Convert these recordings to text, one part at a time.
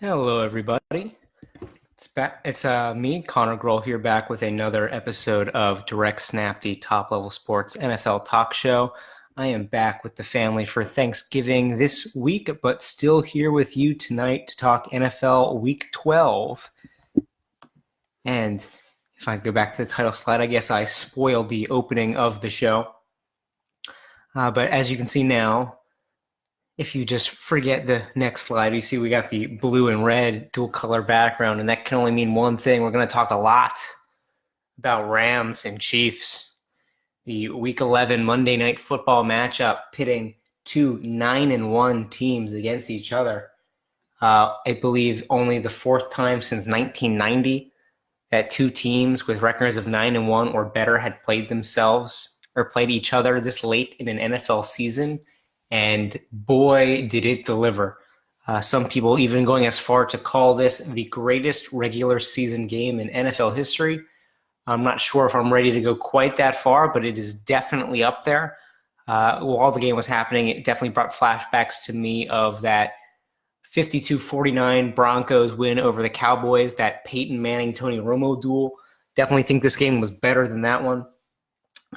Hello, everybody. It's me, Connor Groel, here back with another episode of Direct Snap, the top level sports NFL talk show. I am back with the family for Thanksgiving this week, but still here with you tonight to talk NFL Week 12. And if I go back to the title slide, I guess I spoiled the opening of the show. But as you can see now, if you just forget the next slide, you see we got the blue and red dual color background, and that can only mean one thing. We're going to talk a lot about Rams and Chiefs. The Week 11 Monday Night Football matchup pitting two 9-1 teams against each other. I believe only the fourth time since 1990 that two teams with records of 9-1 or better had played themselves or played each other this late in an NFL season. And boy, did it deliver. Some people even going as far to call this the greatest regular season game in NFL history. I'm not sure if I'm ready to go quite that far, but it is definitely up there. While the game was happening, it definitely brought flashbacks to me of that 52-49 Broncos win over the Cowboys, that Peyton Manning-Tony Romo duel. Definitely think this game was better than that one.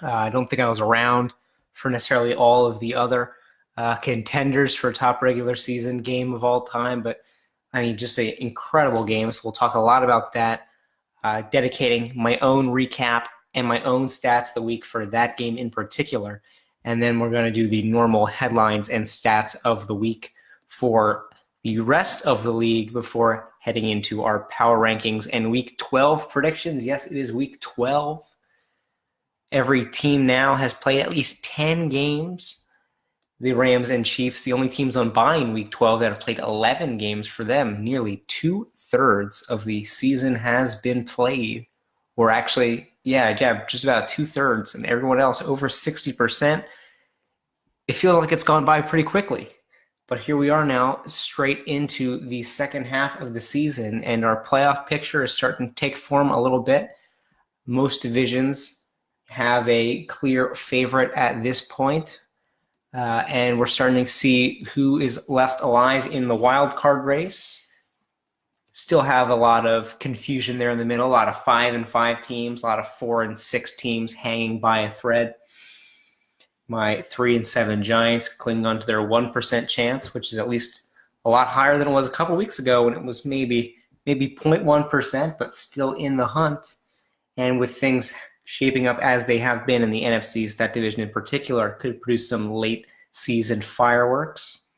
I don't think I was around for necessarily all of the other contenders for top regular season game of all time, but I mean, just an incredible game. So we'll talk a lot about that, dedicating my own recap and my own stats of the week for that game in particular. And then we're going to do the normal headlines and stats of the week for the rest of the league before heading into our power rankings and week 12 predictions. Yes, it is week 12. Every team now has played at least 10 games. The Rams and Chiefs, the only teams on bye in Week 12 that have played 11 games for them. Nearly 2/3 of the season has been played. Or actually, just about 2/3, and everyone else over 60%. It feels like it's gone by pretty quickly. But here we are now, straight into the second half of the season, and our playoff picture is starting to take form a little bit. Most divisions have a clear favorite at this point. And we're starting to see who is left alive in the wild card race. Still have a lot of confusion there in the middle, a lot of 5-5 teams, a lot of 4-6 teams hanging by a thread. My 3-7 Giants clinging on to their 1% chance, which is at least a lot higher than it was a couple weeks ago when it was maybe 0.1%, but still in the hunt. And with things shaping up as they have been in the NFCs, that division in particular could produce some late season fireworks.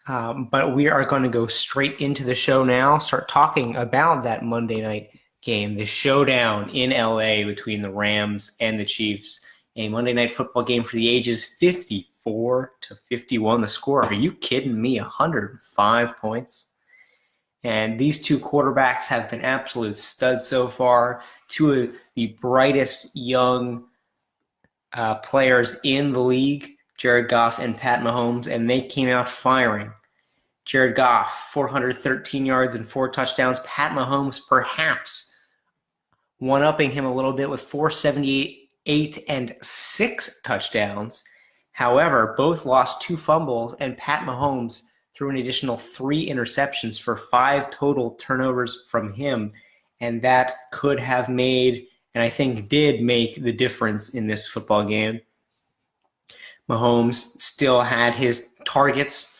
But we are going to go straight into the show now, start talking about that Monday night game, the showdown in LA between the Rams and the Chiefs, a Monday night football game for the ages 54-51. The score, are you kidding me? 105 points. And these two quarterbacks have been absolute studs so far. Two of the brightest young players in the league, Jared Goff and Pat Mahomes, and they came out firing. Jared Goff, 413 yards and 4 touchdowns. Pat Mahomes perhaps one-upping him a little bit with 478 and 6 touchdowns. However, both lost 2 fumbles, and Pat Mahomes threw an additional 3 interceptions for 5 total turnovers from him. And that could have made, and I think did make, the difference in this football game. Mahomes still had his targets,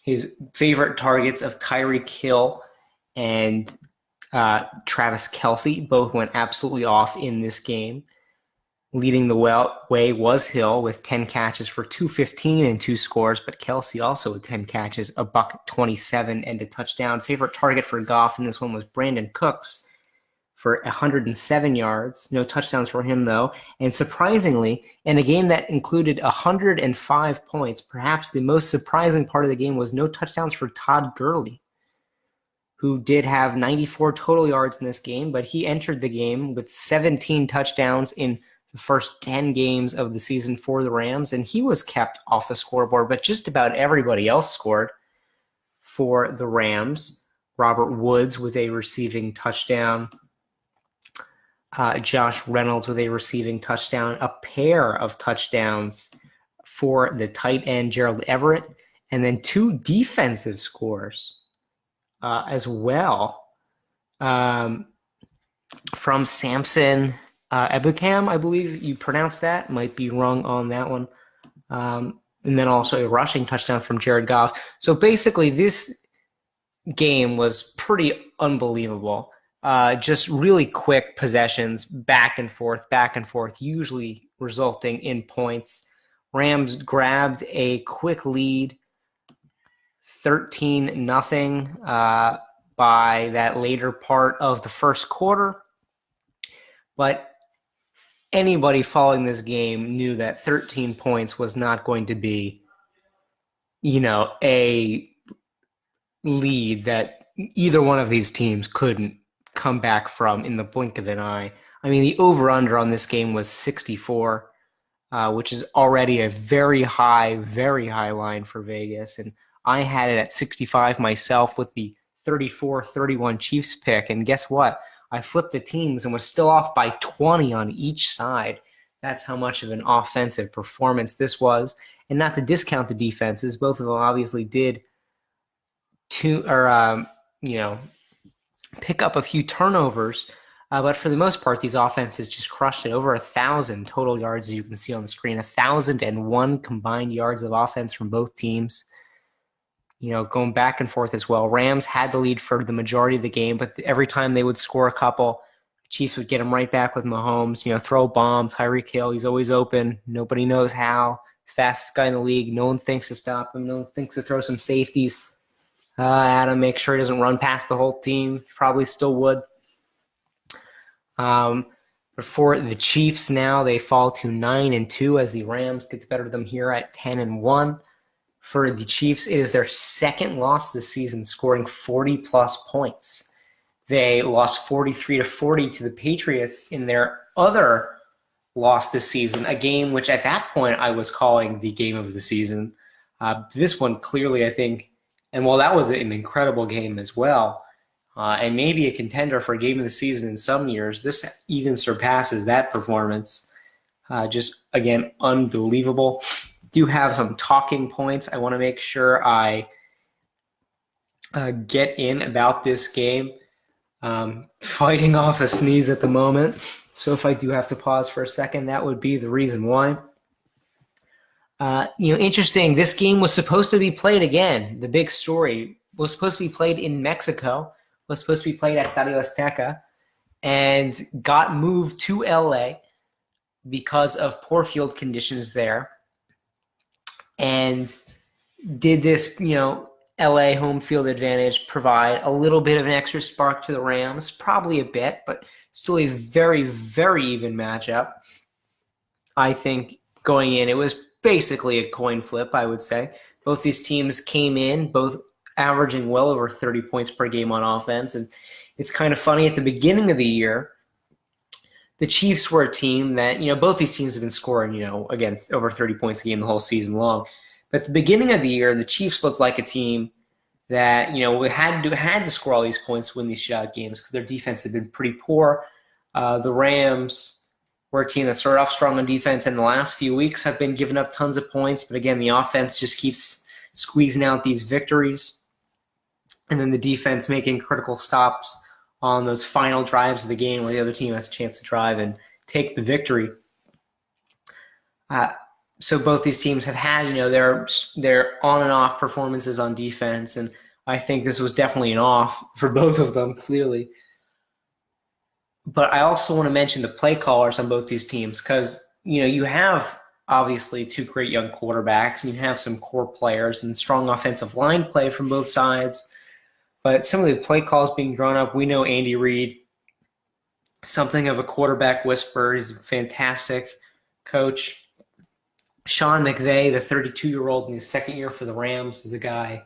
his favorite targets of Tyreek Hill and Travis Kelce. Both went absolutely off in this game. Leading the way was Hill with 10 catches for 215 and 2 scores, but Kelce also with 10 catches, a $127 and a touchdown. Favorite target for Goff in this one was Brandon Cooks for 107 yards. No touchdowns for him, though. And surprisingly, in a game that included 105 points, perhaps the most surprising part of the game was no touchdowns for Todd Gurley, who did have 94 total yards in this game, but he entered the game with 17 touchdowns in the first 10 games of the season for the Rams, and he was kept off the scoreboard, but just about everybody else scored for the Rams. Robert Woods with a receiving touchdown. Josh Reynolds with a receiving touchdown. A pair of touchdowns for the tight end, Gerald Everett, and then 2 defensive scores as well from Samson Ebukam, I believe you pronounce that. Might be wrong on that one. And then also a rushing touchdown from Jared Goff. So basically, this game was pretty unbelievable. Just really quick possessions, back and forth, usually resulting in points. Rams grabbed a quick lead, 13-0 by that later part of the first quarter. But anybody following this game knew that 13 points was not going to be, a lead that either one of these teams couldn't come back from in the blink of an eye. I mean, the over-under on this game was 64, which is already a very high line for Vegas. And I had it at 65 myself with the 34-31 Chiefs pick. And guess what? I flipped the teams and was still off by 20 on each side. That's how much of an offensive performance this was. And not to discount the defenses, both of them obviously did pick up a few turnovers. But for the most part, these offenses just crushed it. Over 1,000 total yards, as you can see on the screen. 1,001 combined yards of offense from both teams. Going back and forth as well. Rams had the lead for the majority of the game, but every time they would score a couple, the Chiefs would get them right back with Mahomes. Throw a bomb, Tyreek Hill, he's always open. Nobody knows how. He's the fastest guy in the league. No one thinks to stop him. No one thinks to throw some safeties at him, make sure he doesn't run past the whole team. Probably still would. But for the Chiefs now, they fall to 9-2 as the Rams get the better of them here at 10-1. For the Chiefs, it is their second loss this season, scoring 40-plus points. They lost 43-40 to the Patriots in their other loss this season, a game which at that point I was calling the game of the season. This one clearly, I think, and while that was an incredible game as well, and maybe a contender for a game of the season in some years, this even surpasses that performance. Just, again, unbelievable. Do have some talking points I want to make sure I get in about this game. Fighting off a sneeze at the moment, so if I do have to pause for a second, that would be the reason why. Interesting, this game was supposed to be played again. The big story was supposed to be played in Mexico, was supposed to be played at Estadio Azteca, and got moved to LA because of poor field conditions there. And did this, LA home field advantage provide a little bit of an extra spark to the Rams? Probably a bit, but still a very, very even matchup. I think going in, it was basically a coin flip, I would say. Both these teams came in, both averaging well over 30 points per game on offense. And it's kind of funny, at the beginning of the year, the Chiefs were a team that, both these teams have been scoring, again, over 30 points a game the whole season long. But at the beginning of the year, the Chiefs looked like a team that, had to score all these points to win these shutout games because their defense had been pretty poor. The Rams were a team that started off strong on defense, and the last few weeks have been giving up tons of points. But again, the offense just keeps squeezing out these victories. And then the defense making critical stops on those final drives of the game where the other team has a chance to drive and take the victory. So both these teams have had, their on and off performances on defense, and I think this was definitely an off for both of them, clearly. But I also want to mention the play callers on both these teams because, you have obviously two great young quarterbacks, and you have some core players and strong offensive line play from both sides. But some of the play calls being drawn up, we know Andy Reid, something of a quarterback whisperer. He's a fantastic coach. Sean McVay, the 32-year-old in his second year for the Rams, is a guy,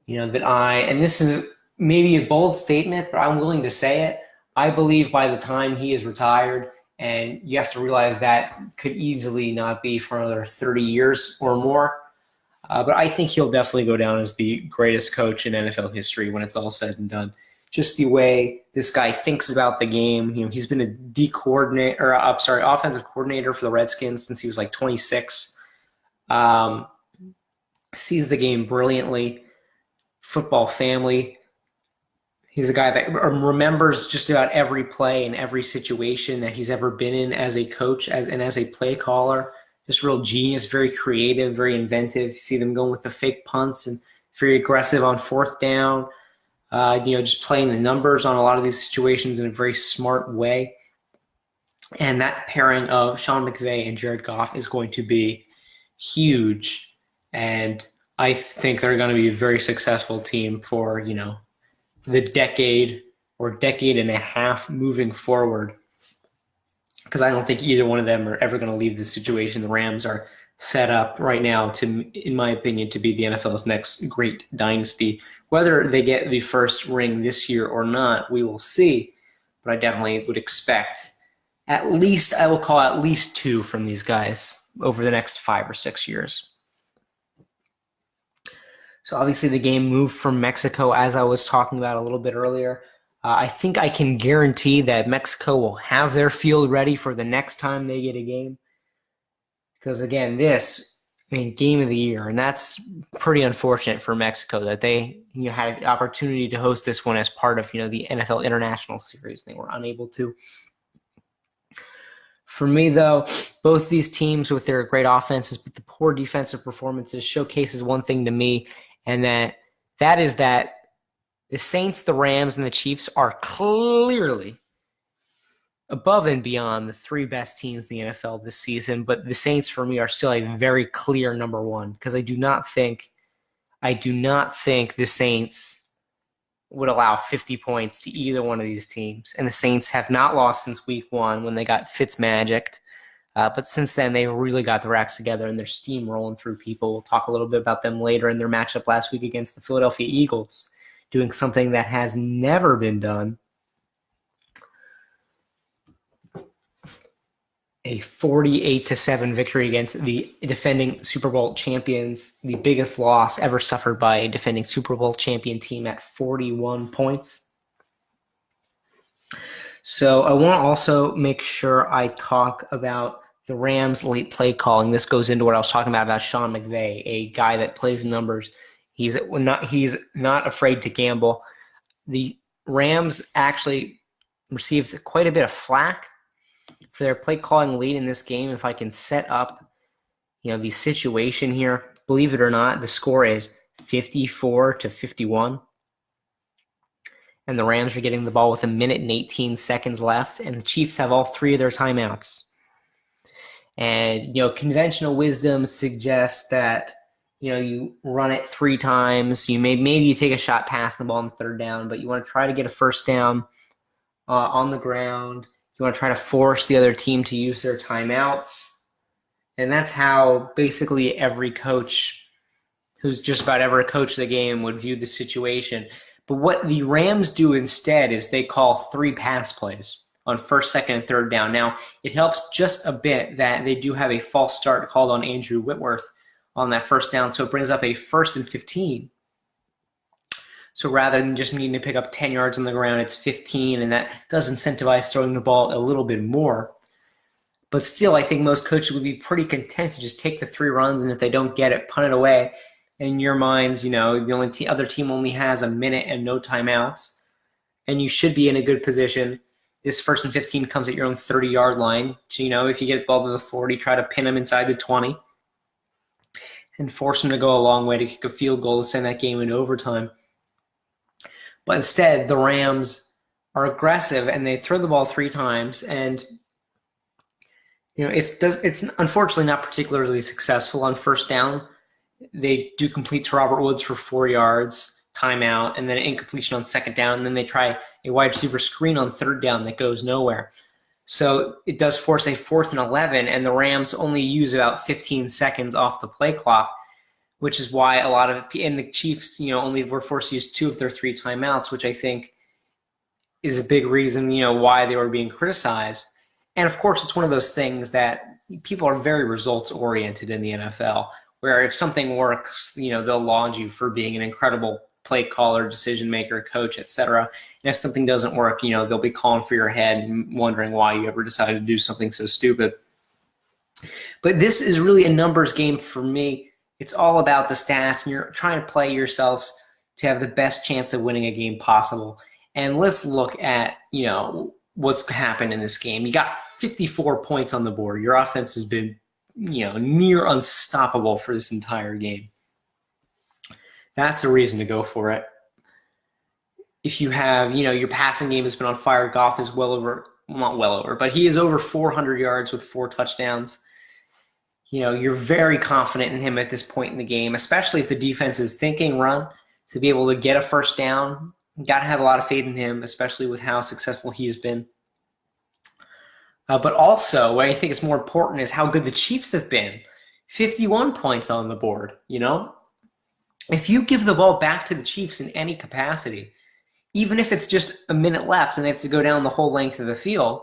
and this is maybe a bold statement, but I'm willing to say it. I believe by the time he is retired, and you have to realize that could easily not be for another 30 years or more, but I think he'll definitely go down as the greatest coach in NFL history when it's all said and done. Just the way this guy thinks about the game. He's been a offensive coordinator for the Redskins since he was like 26. Sees the game brilliantly. Football family. He's a guy that remembers just about every play and every situation that he's ever been in as a coach and as a play caller. Just real genius, very creative, very inventive. You see them going with the fake punts and very aggressive on fourth down. Just playing the numbers on a lot of these situations in a very smart way. And that pairing of Sean McVay and Jared Goff is going to be huge. And I think they're going to be a very successful team for, the decade or decade and a half moving forward, because I don't think either one of them are ever going to leave this situation. The Rams are set up right now in my opinion, to be the NFL's next great dynasty. Whether they get the first ring this year or not, we will see. But I definitely would expect at least 2 from these guys over the next 5 or 6 years. So obviously the game moved from Mexico, as I was talking about a little bit earlier. I think I can guarantee that Mexico will have their field ready for the next time they get a game. Because again, game of the year, and that's pretty unfortunate for Mexico that they had an opportunity to host this one as part of the NFL International Series. They were unable to. For me, though, both these teams with their great offenses but the poor defensive performances showcases one thing to me, and that is that the Saints, the Rams, and the Chiefs are clearly above and beyond the 3 best teams in the NFL this season. But the Saints, for me, are still a very clear number 1, because I do not think the Saints would allow 50 points to either one of these teams. And the Saints have not lost since week 1 when they got Fitzmagicked. But since then, they've really got their acts together and they're steamrolling through people. We'll talk a little bit about them later in their matchup last week against the Philadelphia Eagles, doing something that has never been done. A 48-7 victory against the defending Super Bowl champions, the biggest loss ever suffered by a defending Super Bowl champion team at 41 points. So I want to also make sure I talk about the Rams' late play calling. This goes into what I was talking about Sean McVay, a guy that plays numbers. He's not afraid to gamble. The Rams actually received quite a bit of flack for their play calling late in this game. If I can set up, the situation here, believe it or not, the score is 54-51. And the Rams are getting the ball with 1 minute and 18 seconds left, and the Chiefs have all 3 of their timeouts. And, conventional wisdom suggests that, you run it 3 times. Maybe you take a shot past the ball on the 3rd down, but you want to try to get a first down on the ground. You want to try to force the other team to use their timeouts. And that's how basically every coach who's just about ever coached the game would view the situation. But what the Rams do instead is they call 3 pass plays on 1st, 2nd, and 3rd down. Now, it helps just a bit that they do have a false start called on Andrew Whitworth on that 1st down, so it brings up a 1st and 15. So rather than just needing to pick up 10 yards on the ground, it's 15, and that does incentivize throwing the ball a little bit more. But still, I think most coaches would be pretty content to just take the 3 runs, and if they don't get it, punt it away. In your minds, the only other team only has 1 minute and no timeouts, and you should be in a good position. This 1st and 15 comes at your own 30-yard line. So, if you get the ball to the 40, try to pin them inside the 20 and force them to go a long way to kick a field goal to send that game into overtime. But instead, the Rams are aggressive, and they throw the ball 3 times, and it's unfortunately not particularly successful on 1st down. They do complete to Robert Woods for 4 yards, timeout, and then an incompletion on 2nd down, and then they try a wide receiver screen on 3rd down that goes nowhere. So it does force a 4th and 11, and the Rams only use about 15 seconds off the play clock, which is why a lot of – and the Chiefs, only were forced to use 2 of their 3 timeouts, which I think is a big reason, why they were being criticized. And, of course, it's one of those things that people are very results-oriented in the NFL, where if something works, they'll laud you for being an incredible play caller, decision maker, coach, etc. And if something doesn't work, they'll be calling for your head and wondering why you ever decided to do something so stupid. But this is really a numbers game for me. It's all about the stats, and you're trying to play yourselves to have the best chance of winning a game possible. And let's look at, what's happened in this game. You got 54 points on the board. Your offense has been, near unstoppable for this entire game. That's a reason to go for it. If you have, your passing game has been on fire. Goff is not well over, but he is over 400 yards with 4 touchdowns. You're very confident in him at this point in the game, especially if the defense is thinking run to be able to get a first down. You got to have a lot of faith in him, especially with how successful he's been. But also, what I think is more important is how good the Chiefs have been. 51 points on the board, If you give the ball back to the Chiefs in any capacity, even if it's just a minute left and they have to go down the whole length of the field,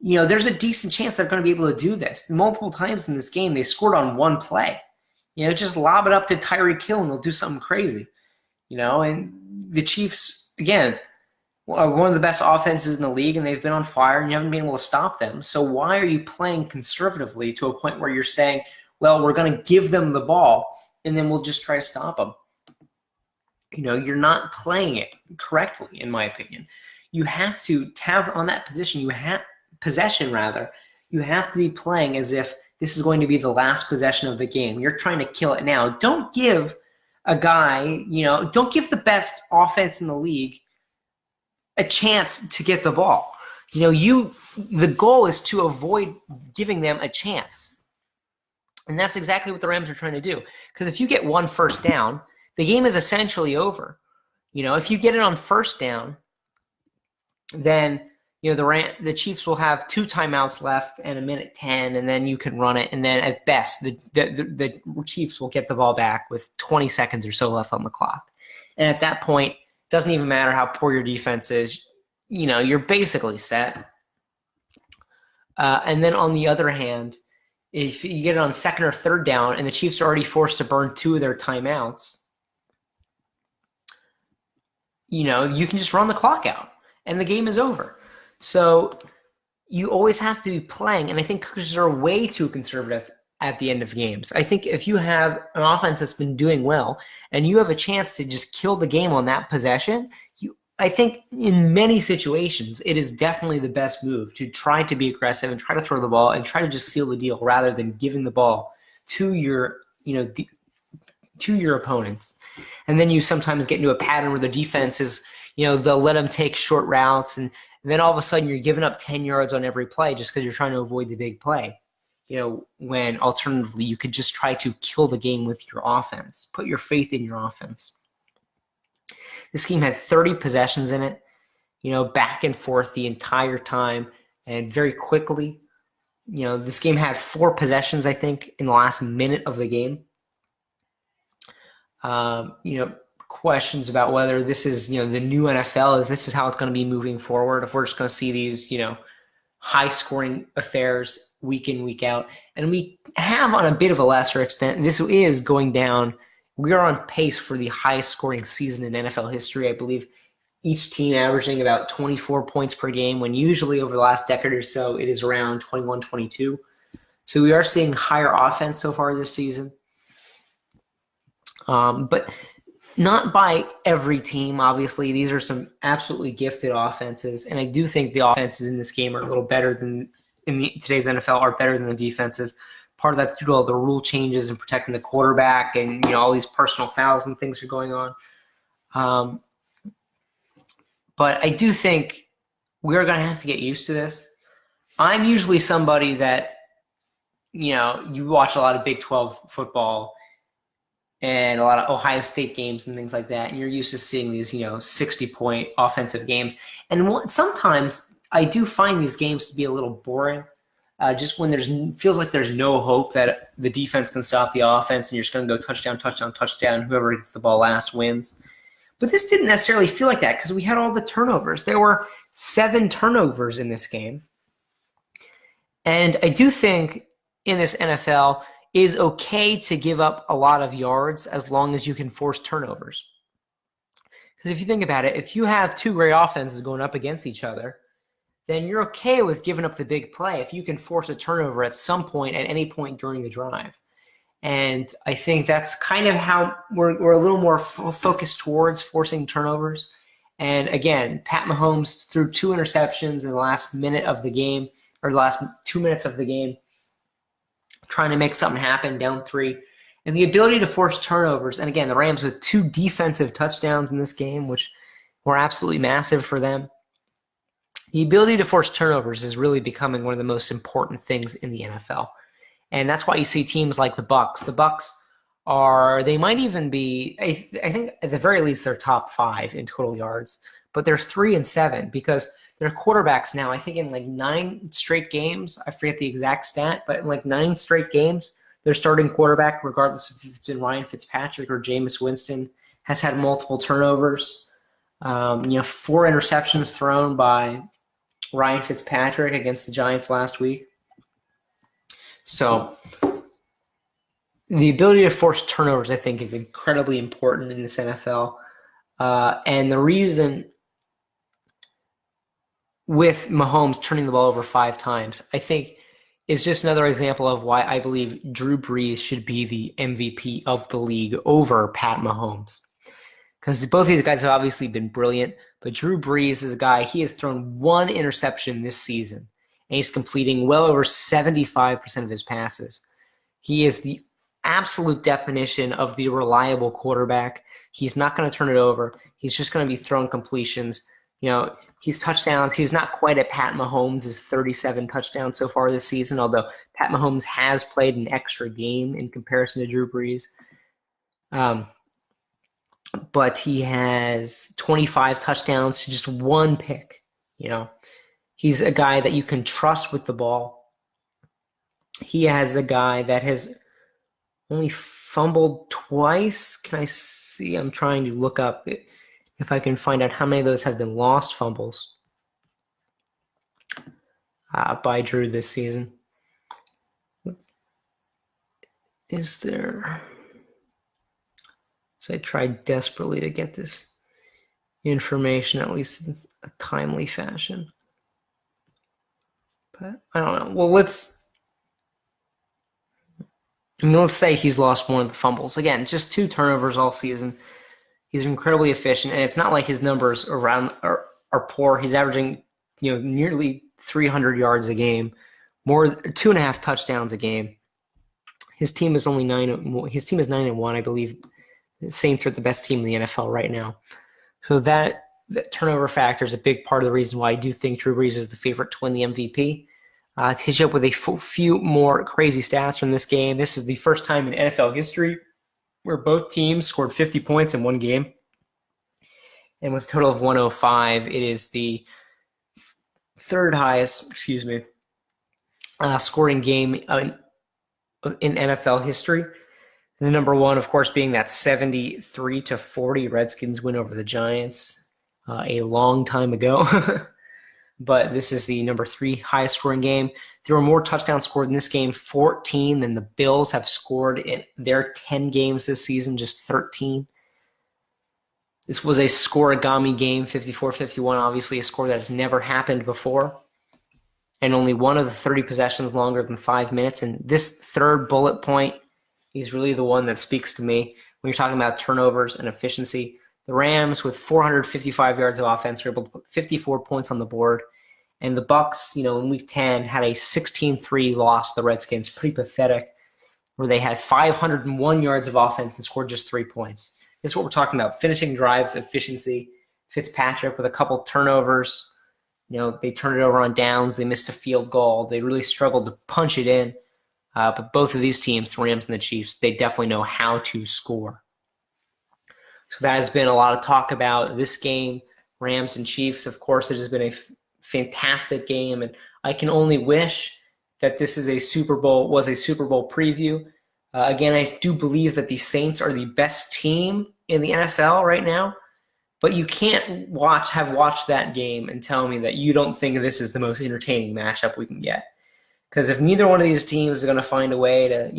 there's a decent chance they're going to be able to do this. Multiple times in this game, they scored on one play. Just lob it up to Tyreek Hill and they'll do something crazy. And the Chiefs, again, are one of the best offenses in the league, and they've been on fire, and you haven't been able to stop them. So why are you playing conservatively to a point where you're saying, well, we're going to give them the ball, and then we'll just try to stop them? You're not playing it correctly, in my opinion. You have to have on that position, you have to be playing as if this is going to be the last possession of the game. You're trying to kill it now. Don't give a guy, don't give the best offense in the league a chance to get the ball. The goal is to avoid giving them a chance. And that's exactly what the Rams are trying to do. Because if you get one first down, the game is essentially over. If you get it on first down, then the Chiefs will have 2 timeouts left and a minute 10, and then you can run it. And then at best, the Chiefs will get the ball back with 20 seconds or so left on the clock. And at that point, it doesn't even matter how poor your defense is. You're basically set. And then on the other hand, if you get it on second or third down and the Chiefs are already forced to burn 2 of their timeouts, you can just run the clock out and the game is over. So you always have to be playing, and I think coaches are way too conservative at the end of games. I think if you have an offense that's been doing well and you have a chance to just kill the game on that possession, I think in many situations it is definitely the best move to try to be aggressive and try to throw the ball and try to just seal the deal rather than giving the ball to your opponents. And then you sometimes get into a pattern where the defense is, they'll let them take short routes, and then all of a sudden you're giving up 10 yards on every play just because you're trying to avoid the big play. When alternatively you could just try to kill the game with your offense. Put your faith in your offense. This game had 30 possessions in it, back and forth the entire time, and very quickly. This game had 4 possessions, I think, in the last minute of the game. Questions about whether this is, the new NFL, if this is how it's going to be moving forward, if we're just going to see these, high-scoring affairs week in, week out. And we have, on a bit of a lesser extent, this is going down. We are on pace for the highest-scoring season in NFL history. I believe each team averaging about 24 points per game, when usually over the last decade or so it is around 21, 22. So we are seeing higher offense so far this season. But not by every team, obviously. These are some absolutely gifted offenses, and I do think the offenses in this game are a little better than today's NFL are better than the defenses. Part of that's due to all the rule changes and protecting the quarterback, and all these personal fouls and things are going on. But I do think we're going to have to get used to this. I'm usually somebody that, you watch a lot of Big 12 football and a lot of Ohio State games and things like that, and you're used to seeing these, 60-point offensive games. And sometimes I do find these games to be a little boring, just when feels like there's no hope that the defense can stop the offense, and you're just going to go touchdown, touchdown, touchdown, whoever gets the ball last wins. But this didn't necessarily feel like that because we had all the turnovers. There were 7 turnovers in this game. And I do think in this NFL, is okay to give up a lot of yards as long as you can force turnovers. Because if you think about it, if you have 2 great offenses going up against each other, then you're okay with giving up the big play if you can force a turnover at some point, at any point during the drive. And I think that's kind of how we're a little more focused towards forcing turnovers. And again, Pat Mahomes threw 2 interceptions in the last minute of the game, or the last 2 minutes of the game, trying to make something happen, down 3. And the ability to force turnovers, and again, the Rams with 2 defensive touchdowns in this game, which were absolutely massive for them. The ability to force turnovers is really becoming one of the most important things in the NFL. And that's why you see teams like the Bucs. The Bucs they might even be, I think at the very least, they're top 5 in total yards, but they're 3-7 because their quarterbacks now, I think in like 9 straight games, I forget the exact stat, but in like 9 straight games, their starting quarterback, regardless if it's been Ryan Fitzpatrick or Jameis Winston, has had multiple turnovers. 4 interceptions thrown by Ryan Fitzpatrick against the Giants last week. So the ability to force turnovers, I think, is incredibly important in this NFL. And the reason with Mahomes turning the ball over 5 times, I think, is just another example of why I believe Drew Brees should be the MVP of the league over Pat Mahomes. Because both these guys have obviously been brilliant, but Drew Brees is a guy, he has thrown 1 interception this season, and he's completing well over 75% of his passes. He is the absolute definition of the reliable quarterback. He's not going to turn it over. He's just going to be throwing completions. He's touchdowns. He's not quite at Pat Mahomes' 37 touchdowns so far this season, although Pat Mahomes has played an extra game in comparison to Drew Brees. But he has 25 touchdowns to just 1 pick. He's a guy that you can trust with the ball. He has a guy that has only fumbled twice. Can I see? I'm trying to look up if I can find out how many of those have been lost fumbles by Drew this season. Is there? So I tried desperately to get this information, at least in a timely fashion. But I don't know. Well, let's say he's lost 1 of the fumbles. Again, just 2 turnovers all season. He's incredibly efficient, and it's not like his numbers around are poor. He's averaging, nearly 300 yards a game, 2.5 touchdowns a game. His team is only 9. His team is 9-1, I believe. The Saints are the best team in the NFL right now. So that turnover factor is a big part of the reason why I do think Drew Brees is the favorite to win the MVP. To hit you up with a few more crazy stats from this game. This is the first time in NFL history where both teams scored 50 points in one game. And with a total of 105, it is the third highest, scoring game in NFL history. The number 1, of course, being that 73-40 Redskins win over the Giants a long time ago. But this is the number 3 highest scoring game. There were more touchdowns scored in this game, 14, than the Bills have scored in their 10 games this season, just 13. This was a scoregami game, 54-51, obviously a score that has never happened before. And only 1 of the 30 possessions longer than 5 minutes. And this third bullet point is really the one that speaks to me when you're talking about turnovers and efficiency. The Rams, with 455 yards of offense, were able to put 54 points on the board. And the Bucs, in Week 10, had a 16-3 loss to the Redskins. Pretty pathetic, where they had 501 yards of offense and scored just 3 points. This is what we're talking about, finishing drives, efficiency. Fitzpatrick with a couple turnovers. They turned it over on downs. They missed a field goal. They really struggled to punch it in. But both of these teams, the Rams and the Chiefs, they definitely know how to score. So that has been a lot of talk about this game, Rams and Chiefs. Of course, it has been a fantastic game, and I can only wish that this is was a Super Bowl preview. Again, I do believe that the Saints are the best team in the NFL right now, but you can't have watched that game and tell me that you don't think this is the most entertaining matchup we can get. Because if neither one of these teams is going to find a way to,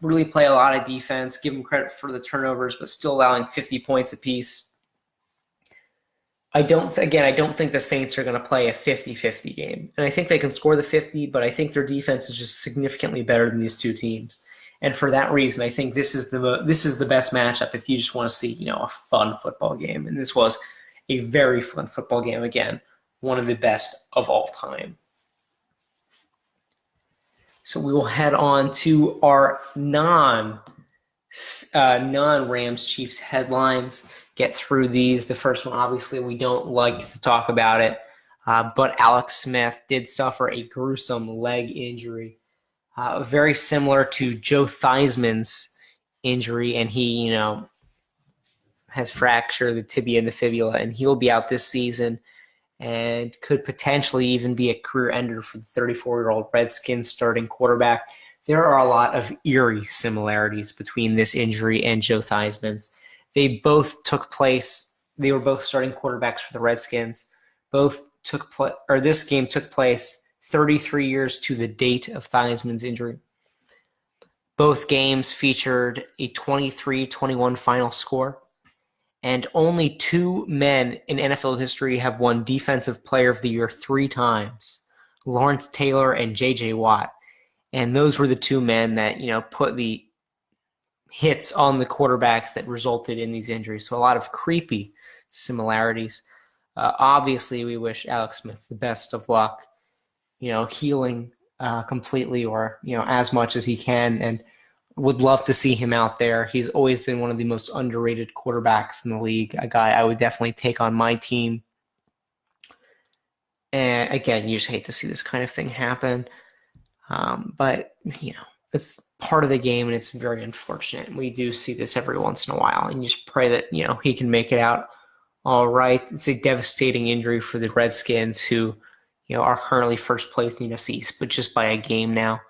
really play a lot of defense, give them credit for the turnovers, but still allowing 50 points apiece, I don't think the Saints are going to play a 50-50 game. And I think they can score the 50, but I think their defense is just significantly better than these two teams. And for that reason, I think this is the best matchup if you just want to see, a fun football game. And this was a very fun football game again, one of the best of all time. So we will head on to our non-Rams Chiefs headlines. Get through these. The first one, obviously, we don't like to talk about it, but Alex Smith did suffer a gruesome leg injury, very similar to Joe Theismann's injury, and he, has fractured the tibia and the fibula, and he'll be out this season and could potentially even be a career ender for the 34-year-old Redskins starting quarterback. There are a lot of eerie similarities between this injury and Joe Theismann's. They were both starting quarterbacks for the Redskins. This game took place 33 years to the date of Theismann's injury. Both games featured a 23-21 final score. And only two men in NFL history have won Defensive Player of the Year 3 times, Lawrence Taylor and J.J. Watt. And those were the two men that, put the hits on the quarterbacks that resulted in these injuries. So a lot of creepy similarities. Obviously, we wish Alex Smith the best of luck, healing completely or, as much as he can, and would love to see him out there. He's always been one of the most underrated quarterbacks in the league, a guy I would definitely take on my team. And again, you just hate to see this kind of thing happen. But, it's part of the game and it's very unfortunate. We do see this every once in a while, and you just pray that, he can make it out all right. It's a devastating injury for the Redskins, who, are currently first place in the NFC East, but just by a game now.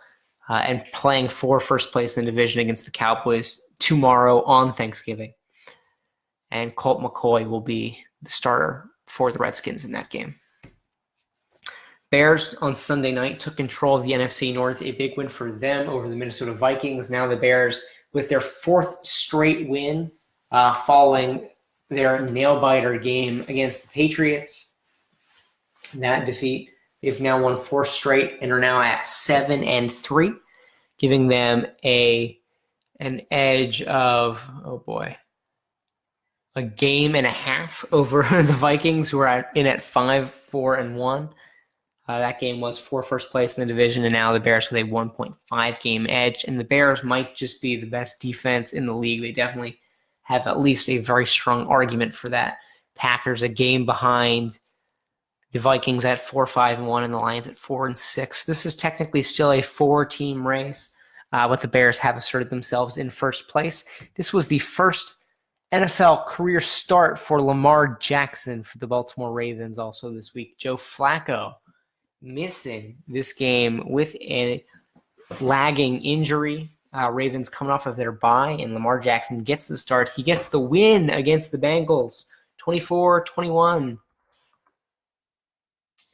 And playing for first place in the division against the Cowboys tomorrow on Thanksgiving. And Colt McCoy will be the starter for the Redskins in that game. Bears on Sunday night took control of the NFC North, a big win for them over the Minnesota Vikings. Now the Bears, with their 4th straight win following their nail-biter game against the Patriots. That defeat, they've now won 4 straight and are now at 7-3, giving them an edge of, a game and a half over the Vikings, who are in at 5-4-1. That game was for first place in the division, and now the Bears with a 1.5 game edge. And the Bears might just be the best defense in the league. They definitely have at least a very strong argument for that. Packers a game behind. The Vikings at 4-5-1 and the Lions at 4-6. This is technically still a 4-team race, but the Bears have asserted themselves in first place. This was the first NFL career start for Lamar Jackson for the Baltimore Ravens also this week. Joe Flacco missing this game with a lagging injury. Ravens coming off of their bye, and Lamar Jackson gets the start. He gets the win against the Bengals, 24-21.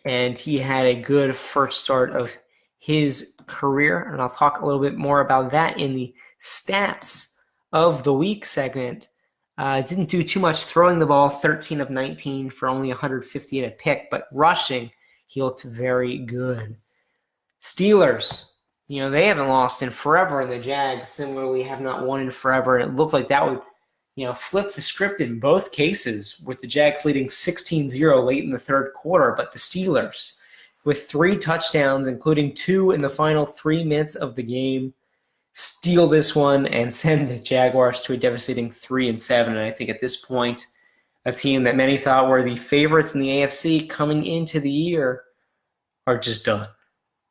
And he had a good first start of his career. And I'll talk a little bit more about that in the stats of the week segment. Didn't do too much throwing the ball, 13 of 19 for only 150 and a pick. But rushing, he looked very good. Steelers, they haven't lost in forever. And the Jags similarly have not won in forever. And it looked like that would flip the script in both cases, with the Jags leading 16-0 late in the third quarter. But the Steelers, with 3 touchdowns, including 2 in the final 3 minutes of the game, steal this one and send the Jaguars to a devastating 3-7. And I think at this point, a team that many thought were the favorites in the AFC coming into the year are just done.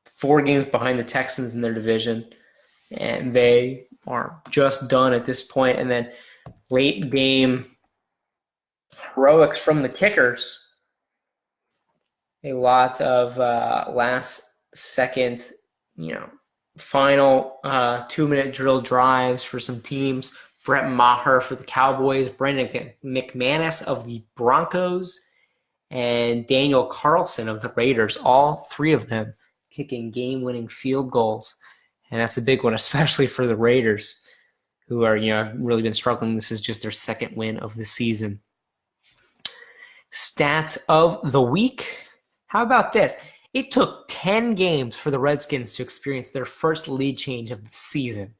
4 games behind the Texans in their division, and they are just done at this point. And then late game heroics from the kickers. A lot of last second, final 2-minute drill drives for some teams. Brett Maher for the Cowboys, Brendan McManus of the Broncos, and Daniel Carlson of the Raiders. All 3 of them kicking game-winning field goals. And that's a big one, especially for the Raiders, who are, have really been struggling. This is just their 2nd win of the season. Stats of the week. How about this? It took 10 games for the Redskins to experience their first lead change of the season.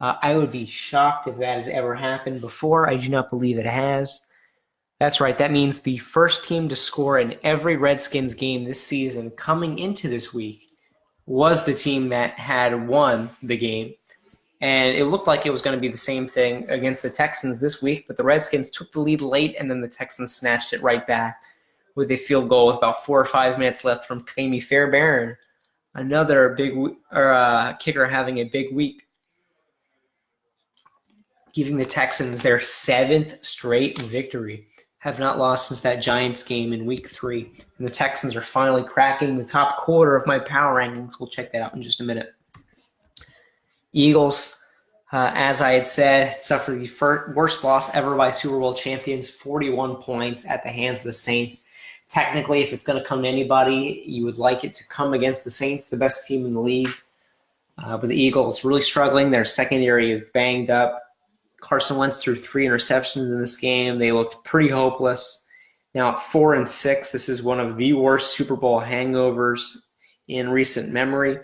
I would be shocked if that has ever happened before. I do not believe it has. That's right. That means the first team to score in every Redskins game this season coming into this week was the team that had won the game. And it looked like it was going to be the same thing against the Texans this week, but the Redskins took the lead late, and then the Texans snatched it right back with a field goal with about 4 or 5 minutes left from Kami Fairbairn, another kicker having a big week, giving the Texans their 7th straight victory. Have not lost since that Giants game in week 3. And the Texans are finally cracking the top quarter of my power rankings. We'll check that out in just a minute. Eagles, as I had said, suffered the worst loss ever by Super Bowl champions, 41 points at the hands of the Saints. Technically, if it's going to come to anybody, you would like it to come against the Saints, the best team in the league. But the Eagles really struggling. Their secondary is banged up. Carson Wentz threw 3 interceptions in this game. They looked pretty hopeless. Now at 4-6, this is one of the worst Super Bowl hangovers in recent memory.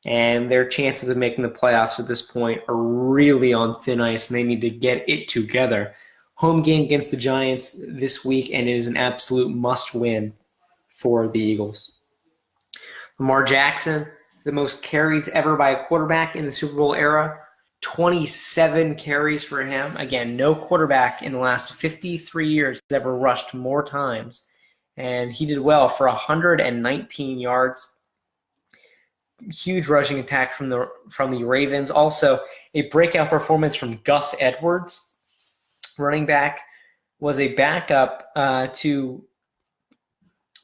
And their chances of making the playoffs at this point are really on thin ice, and they need to get it together. Home game against the Giants this week, and it is an absolute must-win for the Eagles. Lamar Jackson, the most carries ever by a quarterback in the Super Bowl era. 27 carries for him. Again, no quarterback in the last 53 years has ever rushed more times. And he did well for 119 yards. Huge rushing attack from the Ravens. Also, a breakout performance from Gus Edwards. Running back was a backup to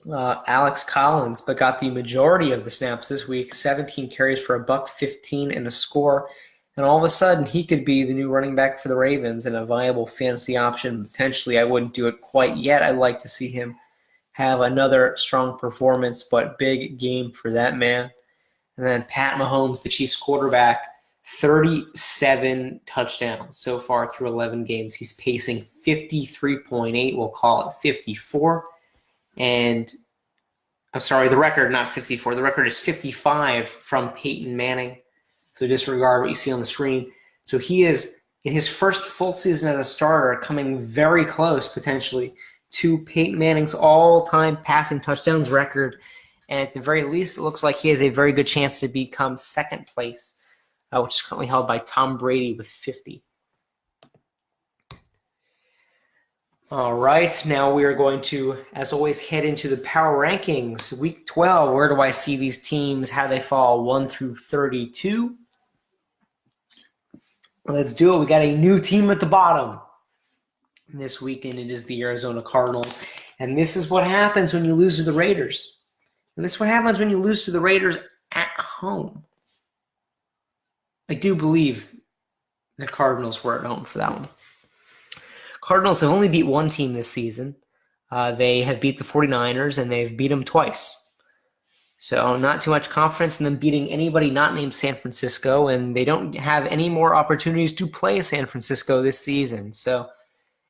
Alex Collins, but got the majority of the snaps this week. 17 carries for $115 and a score. And all of a sudden, he could be the new running back for the Ravens and a viable fantasy option. Potentially, I wouldn't do it quite yet. I'd like to see him have another strong performance, but big game for that man. And then Pat Mahomes, the Chiefs quarterback, 37 touchdowns so far through 11 games. He's pacing 53.8. We'll call it 54. And I'm sorry, the record, not 54. The record is 55 from Peyton Manning. So disregard what you see on the screen. So he is, in his first full season as a starter, coming very close, potentially, to Peyton Manning's all-time passing touchdowns record. And at the very least, it looks like he has a very good chance to become second place, which is currently held by Tom Brady with 50. All right, now we are going to, as always, head into the power rankings. Week 12, where do I see these teams, how they fall 1 through 32? Let's do it. We got a new team at the bottom. This weekend, it is the Arizona Cardinals. And this is what happens when you lose to the Raiders. And this is what happens when you lose to the Raiders at home. I do believe the Cardinals were at home for that one. Cardinals have only beat one team this season. They have beat the 49ers, and they've beat them twice. So not too much confidence in them beating anybody not named San Francisco, and they don't have any more opportunities to play San Francisco this season. So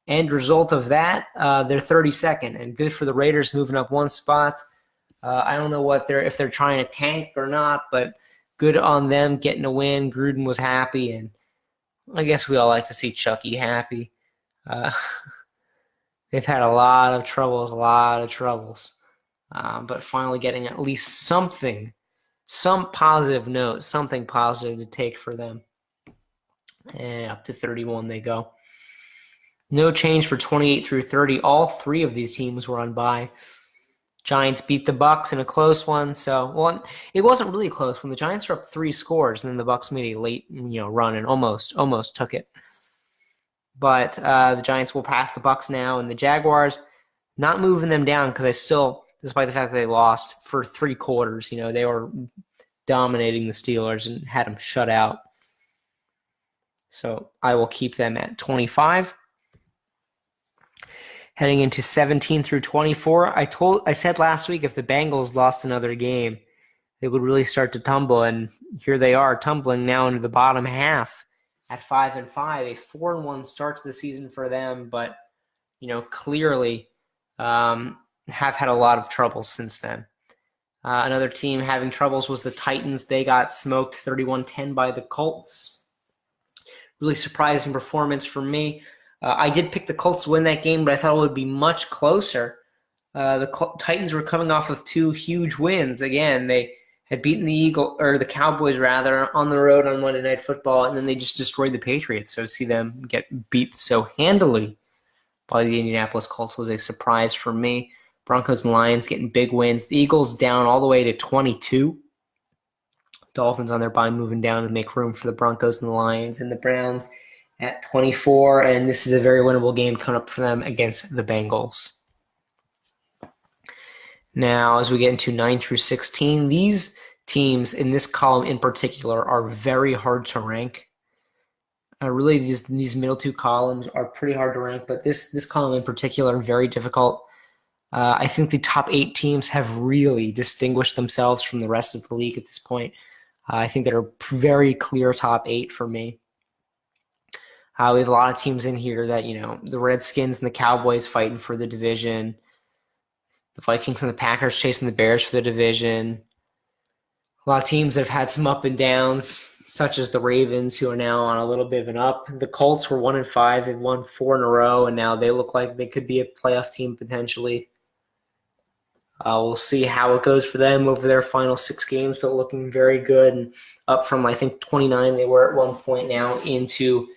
end result of that, they're 32nd, and good for the Raiders moving up one spot. I don't know if they're trying to tank or not, but good on them getting a win. Gruden was happy, and I guess we all like to see Chucky happy. They've had a lot of troubles. But finally getting at least something, some positive note, something positive to take for them. And up to 31 they go. No change for 28 through 30. All 3 of these teams were on bye. Giants beat the Bucs in a close one. So, it wasn't really close when the Giants were up 3 scores, and then the Bucs made a late, run and almost took it. But the Giants will pass the Bucs now, and the Jaguars, not moving them down because despite the fact that they lost for 3 quarters, they were dominating the Steelers and had them shut out. So I will keep them at 25. Heading into 17 through 24, I said last week if the Bengals lost another game, they would really start to tumble, and here they are tumbling now into the bottom half at 5-5. A 4-1 start to the season for them, but clearly have had a lot of trouble since then. Another team having troubles was the Titans. They got smoked 31-10 by the Colts. Really surprising performance for me. I did pick the Colts to win that game, but I thought it would be much closer. The Titans were coming off of 2 huge wins. Again, they had beaten the Cowboys rather, on the road on Monday Night Football, and then they just destroyed the Patriots. So to see them get beat so handily by the Indianapolis Colts was a surprise for me. Broncos and Lions getting big wins. The Eagles down all the way to 22. Dolphins on their bye moving down to make room for the Broncos and the Lions, and the Browns at 24. And this is a very winnable game coming up for them against the Bengals. Now, as we get into 9 through 16, these teams in this column in particular are very hard to rank. Really, these middle 2 columns are pretty hard to rank, but this column in particular, very difficult. I think the top 8 teams have really distinguished themselves from the rest of the league at this point. I think there are very clear top 8 for me. We have a lot of teams in here that, the Redskins and the Cowboys fighting for the division. The Vikings and the Packers chasing the Bears for the division. A lot of teams that have had some up and downs, such as the Ravens, who are now on a little bit of an up. The Colts were 1-5. They've won 4 in a row, and now they look like they could be a playoff team potentially. We'll see how it goes for them over their final 6 games, but looking very good. And up from, I think, 29 they were at one point, now into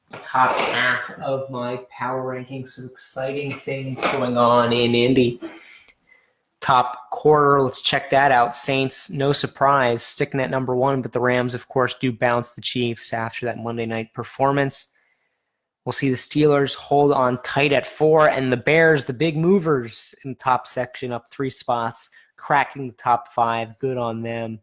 the top half of my power rankings. Some exciting things going on in Indy. Top quarter, let's check that out. Saints, no surprise, sticking at number 1, but the Rams, of course, do bounce the Chiefs after that Monday night performance. We'll see the Steelers hold on tight at 4, and the Bears, the big movers in the top section, up 3 spots, cracking the top 5. Good on them.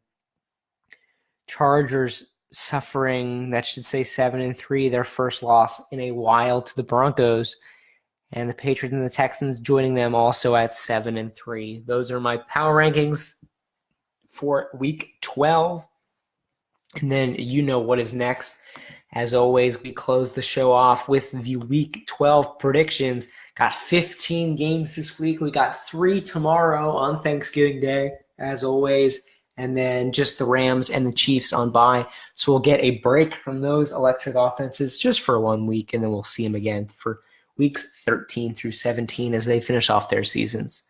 Chargers suffering, that should say 7-3, their first loss in a while to the Broncos. And the Patriots and the Texans joining them also at 7-3. Those are my power rankings for Week 12. And then you know what is next. As always, we close the show off with the Week 12 predictions. Got 15 games this week. We got 3 tomorrow on Thanksgiving Day, as always. And then just the Rams and the Chiefs on bye. So we'll get a break from those electric offenses just for 1 week, and then we'll see them again for Weeks 13 through 17 as they finish off their seasons.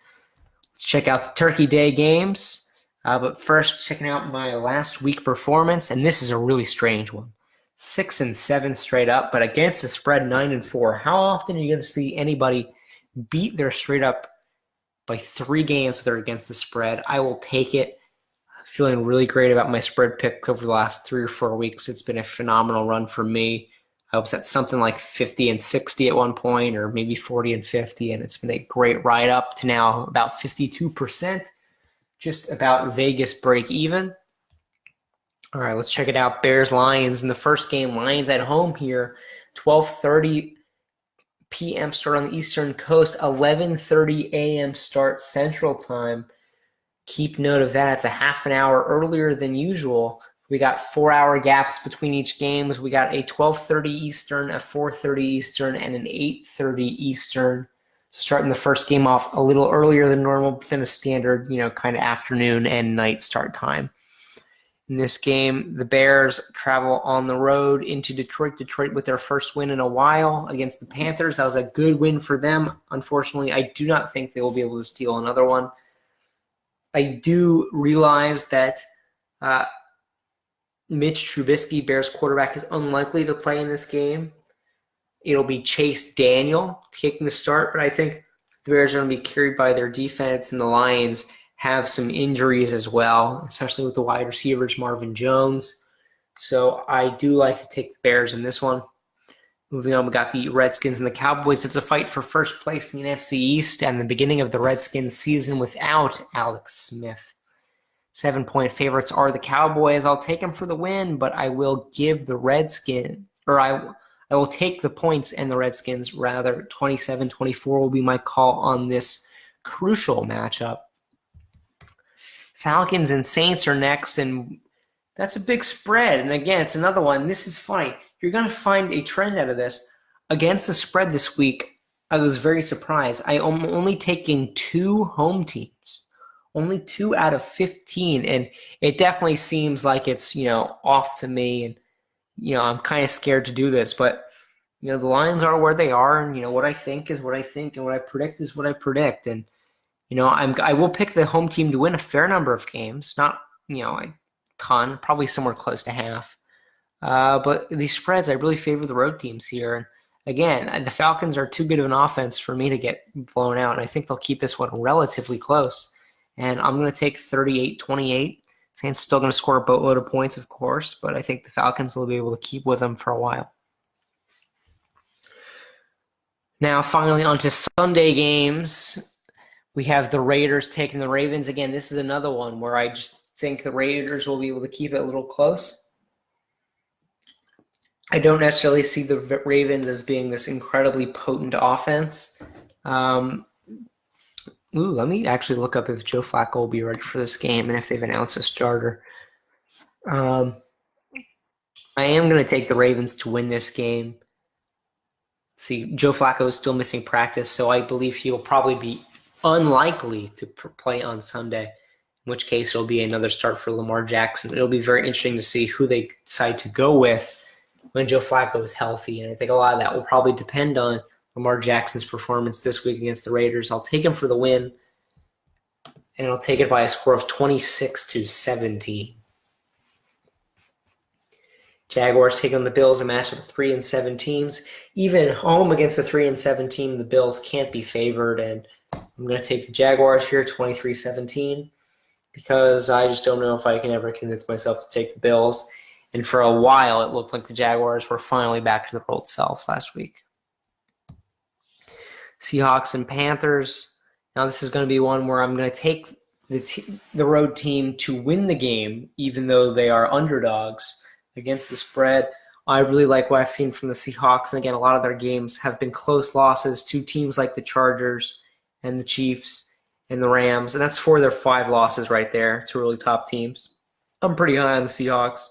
Let's check out the Turkey Day games. But first, checking out my last week performance, and this is a really strange one. 6-7 straight up, but against the spread 9-4. How often are you going to see anybody beat their straight up by 3 games if they're against the spread? I will take it. Feeling really great about my spread pick over the last 3 or 4 weeks. It's been a phenomenal run for me. I was at something like 50-60 at one point, or maybe 40-50, and it's been a great ride up to now about 52%, just about Vegas break even. All right, let's check it out. Bears-Lions in the first game. Lions at home here, 12:30 p.m. start on the Eastern Coast, 11:30 a.m. start Central Time. Keep note of that. It's a half an hour earlier than usual. We got 4-hour gaps between each games. We got a 12:30 Eastern, a 4:30 Eastern, and an 8:30 Eastern. So starting the first game off a little earlier than normal, within a standard, kind of afternoon and night start time. In this game, the Bears travel on the road into Detroit. Detroit with their first win in a while against the Panthers. That was a good win for them. Unfortunately, I do not think they will be able to steal another one. I do realize that Mitch Trubisky, Bears quarterback, is unlikely to play in this game. It'll be Chase Daniel taking the start, but I think the Bears are going to be carried by their defense, and the Lions have some injuries as well, especially with the wide receivers, Marvin Jones. So I do like to take the Bears in this one. Moving on, we got the Redskins and the Cowboys. It's a fight for first place in the NFC East and the beginning of the Redskins season without Alex Smith. 7-point favorites are the Cowboys. I'll take them for the win, but I will give the Redskins, or I will take the points and the Redskins, rather. 27-24 will be my call on this crucial matchup. Falcons and Saints are next, and that's a big spread. And again, it's another one. This is funny. You're going to find a trend out of this. Against the spread this week, I was very surprised. I am only taking 2 home teams. Only 2 out of 15, and it definitely seems like it's, off to me, and, I'm kind of scared to do this, but, the Lions are where they are, and what I think is what I think, and what I predict is what I predict. And I will pick the home team to win a fair number of games, not a ton, probably somewhere close to half. But these spreads, I really favor the road teams here. And again, the Falcons are too good of an offense for me to get blown out, and I think they'll keep this one relatively close. And I'm going to take 38-28. Saints still going to score a boatload of points, of course, but I think the Falcons will be able to keep with them for a while. Now, finally, on to Sunday games. We have the Raiders taking the Ravens. Again, this is another one where I just think the Raiders will be able to keep it a little close. I don't necessarily see the Ravens as being this incredibly potent offense. Let me actually look up if Joe Flacco will be ready for this game and if they've announced a starter. I am going to take the Ravens to win this game. See, Joe Flacco is still missing practice, so I believe he will probably be unlikely to play on Sunday, in which case it'll be another start for Lamar Jackson. It'll be very interesting to see who they decide to go with when Joe Flacco is healthy, and I think a lot of that will probably depend on Lamar Jackson's performance this week against the Raiders. I'll take him for the win, and I'll take it by a score of 26-17. Jaguars take on the Bills, a matchup of 3-7 teams. Even home against a 3-7 team, the Bills can't be favored, and I'm going to take the Jaguars here, 23-17, because I just don't know if I can ever convince myself to take the Bills. And for a while, it looked like the Jaguars were finally back to their old selves last week. Seahawks and Panthers. Now this is going to be one where I'm going to take the road team to win the game, even though they are underdogs against the spread. I really like what I've seen from the Seahawks. And again, a lot of their games have been close losses to teams like the Chargers and the Chiefs and the Rams. And that's 4 of their 5 losses right there to really top teams. I'm pretty high on the Seahawks.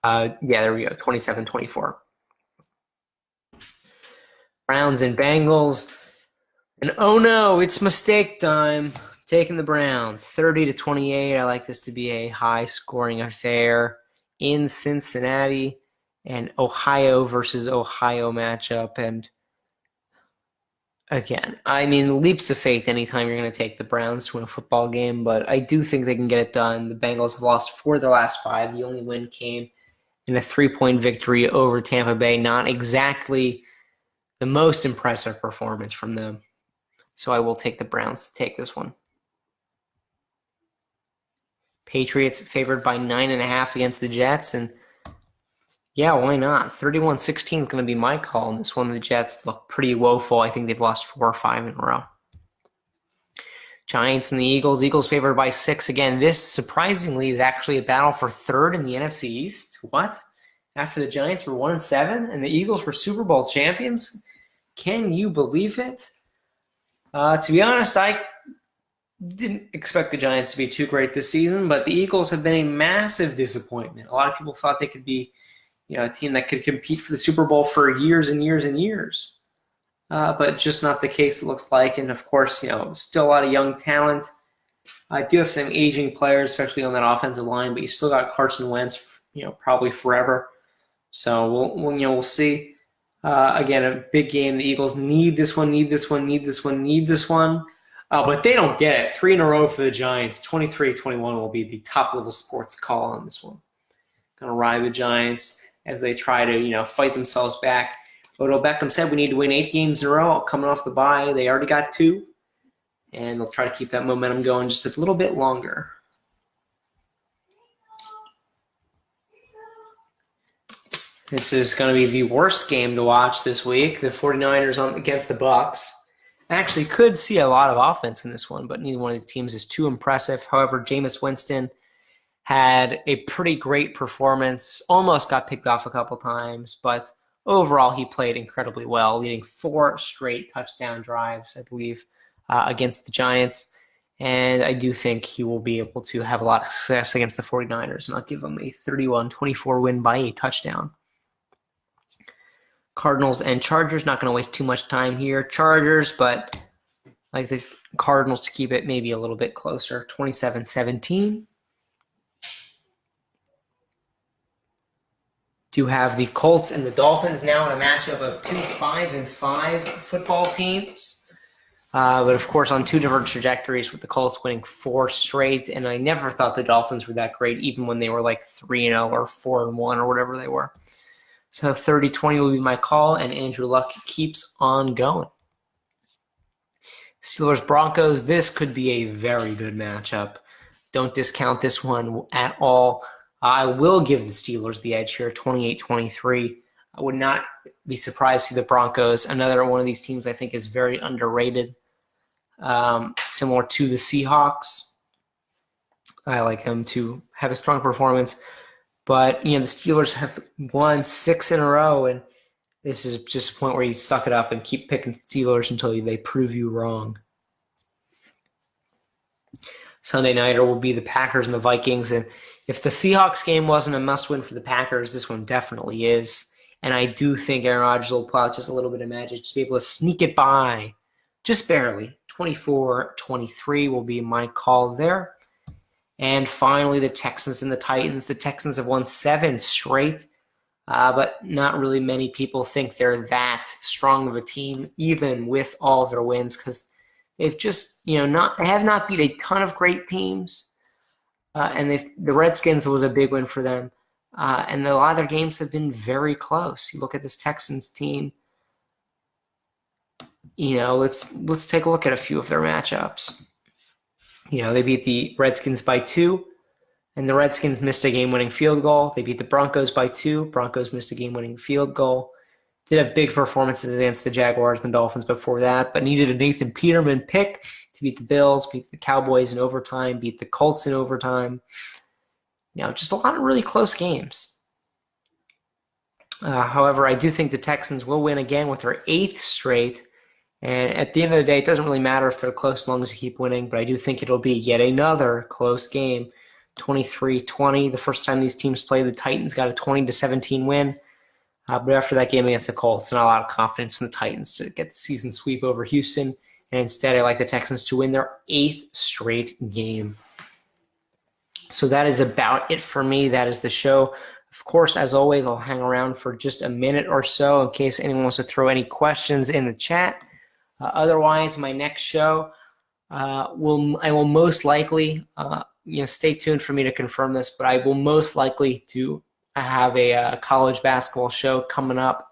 There we go, 27-24. Browns and Bengals. And oh no, it's mistake time. Taking the Browns, 30-28. I like this to be a high-scoring affair in Cincinnati, and Ohio versus Ohio matchup. And again, leaps of faith anytime you're going to take the Browns to win a football game, but I do think they can get it done. The Bengals have lost 4 of their last 5. The only win came in a 3-point victory over Tampa Bay. Not exactly the most impressive performance from them. So I will take the Browns to take this one. Patriots favored by 9.5 against the Jets. And yeah, why not? 31-16 is going to be my call in this one. The Jets look pretty woeful. I think they've lost 4 or 5 in a row. Giants and the Eagles. Eagles favored by 6 again. This, surprisingly, is actually a battle for third in the NFC East. What? After the Giants were 1-7 and the Eagles were Super Bowl champions? Can you believe it? To be honest, I didn't expect the Giants to be too great this season, but the Eagles have been a massive disappointment. A lot of people thought they could be, a team that could compete for the Super Bowl for years and years and years. But just not the case, it looks like. And of course, still a lot of young talent. I do have some aging players, especially on that offensive line, but you still got Carson Wentz, probably forever. So we'll see. Again, a big game. The Eagles need this one. But they don't get it. 3 in a row for the Giants. 23-21 will be the top-level sports call on this one. Going to ride the Giants as they try to, fight themselves back. Odell Beckham said we need to win 8 games in a row coming off the bye. They already got 2. And they'll try to keep that momentum going just a little bit longer. This is going to be the worst game to watch this week. The 49ers against the Bucs. I actually could see a lot of offense in this one, but neither one of the teams is too impressive. However, Jameis Winston had a pretty great performance. Almost got picked off a couple times, but overall he played incredibly well, leading 4 straight touchdown drives, I believe, against the Giants. And I do think he will be able to have a lot of success against the 49ers, and I'll give him a 31-24 win by a touchdown. Cardinals and Chargers, not going to waste too much time here. Chargers, but I like the Cardinals to keep it maybe a little bit closer, 27-17. do have the Colts and the Dolphins now in a matchup of two 5-5 football teams. But of course, on two different trajectories, with the Colts winning 4 straight, and I never thought the Dolphins were that great, even when they were like 3-0 or 4-1 or whatever they were. So 30-20 will be my call, and Andrew Luck keeps on going. Steelers-Broncos, this could be a very good matchup. Don't discount this one at all. I will give the Steelers the edge here, 28-23. I would not be surprised to see the Broncos. Another one of these teams I think is very underrated, similar to the Seahawks. I like them to have a strong performance. But, the Steelers have won 6 in a row, and this is just a point where you suck it up and keep picking Steelers until they prove you wrong. Sunday nighter will be the Packers and the Vikings, and if the Seahawks game wasn't a must-win for the Packers, this one definitely is. And I do think Aaron Rodgers will pull out just a little bit of magic to be able to sneak it by, just barely. 24-23 will be my call there. And finally, the Texans and the Titans. The Texans have won 7 straight, but not really many people think they're that strong of a team, even with all of their wins, because they've just, have not beat a ton of great teams. And the Redskins was a big win for them. And a lot of their games have been very close. You look at this Texans team, let's take a look at a few of their matchups. They beat the Redskins by 2, and the Redskins missed a game-winning field goal. They beat the Broncos by 2. Broncos missed a game-winning field goal. Did have big performances against the Jaguars and the Dolphins before that, but needed a Nathan Peterman pick to beat the Bills, beat the Cowboys in overtime, beat the Colts in overtime. Just a lot of really close games. However, I do think the Texans will win again with their 8th straight. And at the end of the day, it doesn't really matter if they're close as long as you keep winning, but I do think it'll be yet another close game, 23-20. The first time these teams played, the Titans got a 20-17 win. But after that game against the Colts, not a lot of confidence in the Titans to get the season sweep over Houston. And instead, I like the Texans to win their 8th straight game. So that is about it for me. That is the show. Of course, as always, I'll hang around for just a minute or so in case anyone wants to throw any questions in the chat. Otherwise, my next show I will most likely, stay tuned for me to confirm this, but I will most likely have a college basketball show coming up,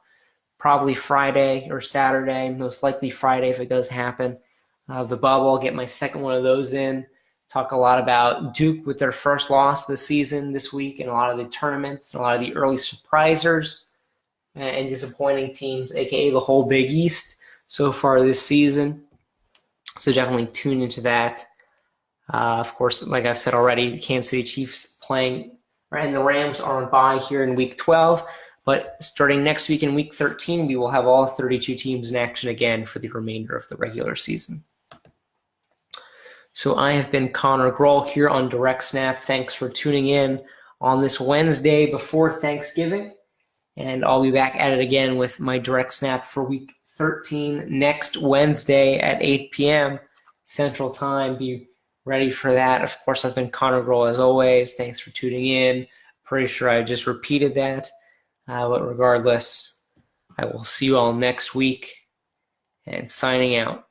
probably Friday or Saturday, most likely Friday if it does happen. The bubble, I'll get my second one of those in. Talk a lot about Duke with their first loss of the season this week, and a lot of the tournaments, and a lot of the early surprisers and disappointing teams, aka the whole Big East so far this season. So definitely tune into that. Of course, like I've said already, the Kansas City Chiefs playing, and the Rams are on bye here in Week 12. But starting next week in Week 13, we will have all 32 teams in action again for the remainder of the regular season. So I have been Connor Groel here on Direct Snap. Thanks for tuning in on this Wednesday before Thanksgiving. And I'll be back at it again with my Direct Snap for Week 13 next Wednesday at 8 p.m. Central Time. Be ready for that. Of course, I've been Connor Groel as always. Thanks for tuning in. Pretty sure I just repeated that. But regardless, I will see you all next week. And signing out.